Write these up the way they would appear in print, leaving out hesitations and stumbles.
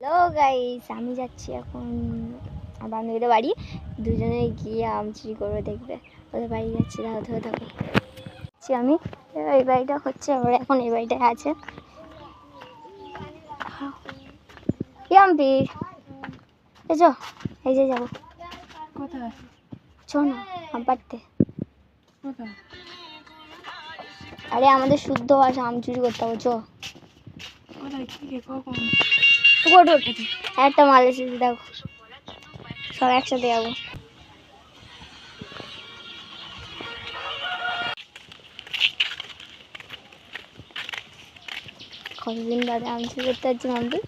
Hello guys, আমি যাচ্ছি এখন আমার বান্ধবীদের বাড়ি। দুজনে গিয়ে আম চুরি করবো, দেখবে ওদের বাড়ি যাচ্ছি। ধরে থাকো আমি। এই বাড়িটা হচ্ছে আমরা এখন এই বাড়িটায় আছে। এই যে যাবো কোথায়? চো না আম পাড়তে। কোথায়? আরে আমাদের শুদ্ধ ভাষা, আম চুরি করতে হবে। চো কোথায়? কি কখন? একটা মাল এসেছে, দেখো সব একসাথে যাবো। কতদিন বাদে আম চুরি করতে যাচ্ছি মাম্পি?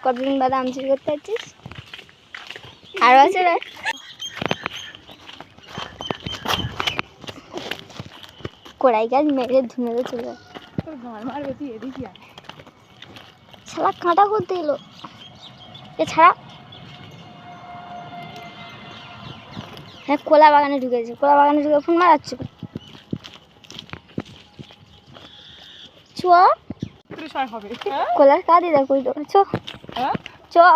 কতদিন বাদে আম চুরি করতে যাচ্ছিস? আরো আছে রে। কড়াই গাছ মেরে ধুনে চলে যায়। মারবে তুই, এদিকে আয়। শালা কাঁটা করতে এলো এ ছাড়া। হ্যাঁ, কলা বাগানে ঢুকেছে। কলা বাগানে ঢুকে ফোন মারাচ্ছে। কলার কাঁদি দেখো, চো চো।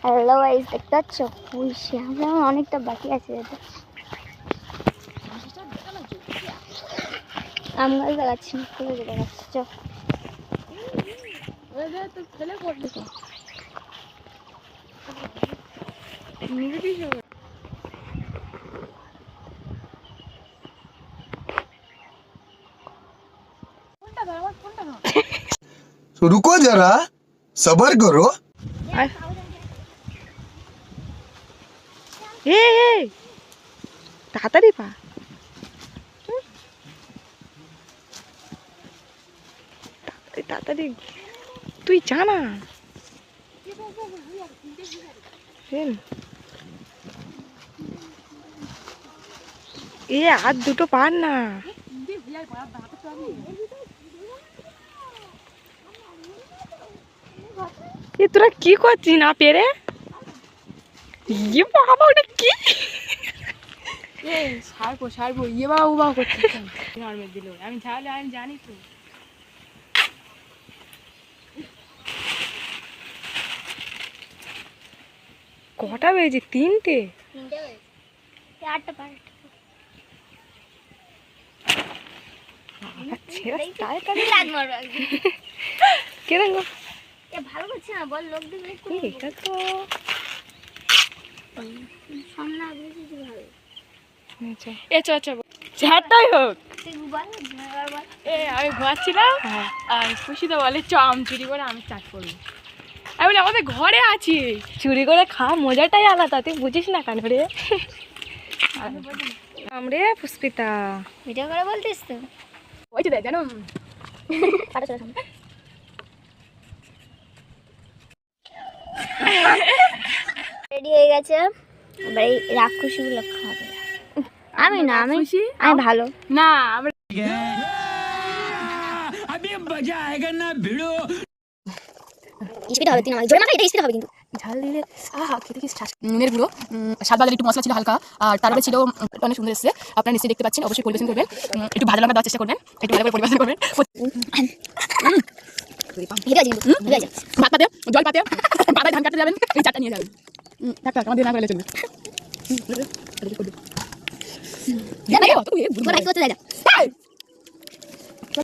হ্যালো গাইস, দেখতে পাচ্ছ আমরা অনেকটা বাকি আছে যেতে। আম গাছ দেখাচ্ছি না, খুলে দেখাচ্ছি। চো रुको जरा सबर करो। তাড়াতাড়ি পা। তাড়াতাড়ি তুই জানা এ আর দুটো পার না। এ তোরা কি করছিস না পেরে? ইয়ে বাবা, ওটা কি? সারবো ইয়ে বাবা ও বাবা করছিস। আমি ছাড়লে আমি জানি তো। কটা বেজে? তিনটে। ভালো করছে না বল, লোক দেখলে এটা তো চারটাই হোক। আমি ঘুমাচ্ছিলাম আর খুশিতে বলে চ আম চুরি করে আমি চাট করবো। আমি বলি আমাদের ঘরে আছি, চুরি করে খাওয়া মজাটাই আলাদা, তুই বুঝিস না কেন রে? আমরে পুষ্পিতা ভিডিও করে বলতিস তো। ওই যে দেখ জানো রেডি হয়ে গেছে, এবার এই রাক্ষসীগুলো খাবে। আমি না, আমি ভালো না। আমরা স্পিড হবে, 3 আমার জোরে মারলে এটা স্পিড হবে কিন্তু ঝাল দিলে খেতে কি নুনের গুঁড়ো, স্বাদ বাজার একটু মশলা ছিল হালকা, আর তারপরে ছিল অনেক সুন্দর এসেছে। আপনারা নিশ্চয়ই দেখতে পাচ্ছেন, অবশ্যই পরিবেশন করবেন। একটু ভাজা লঙ্কা দেওয়ার চেষ্টা করবেন, একটু ভালো করে পরিবেশন করবেন। ভাত পাতে, জল পাতে, বাদায় ধান কাটতে যাবেন, এই চারটা নিয়ে যাবেন। আমার দিয়ে না করলে চলবে। করতে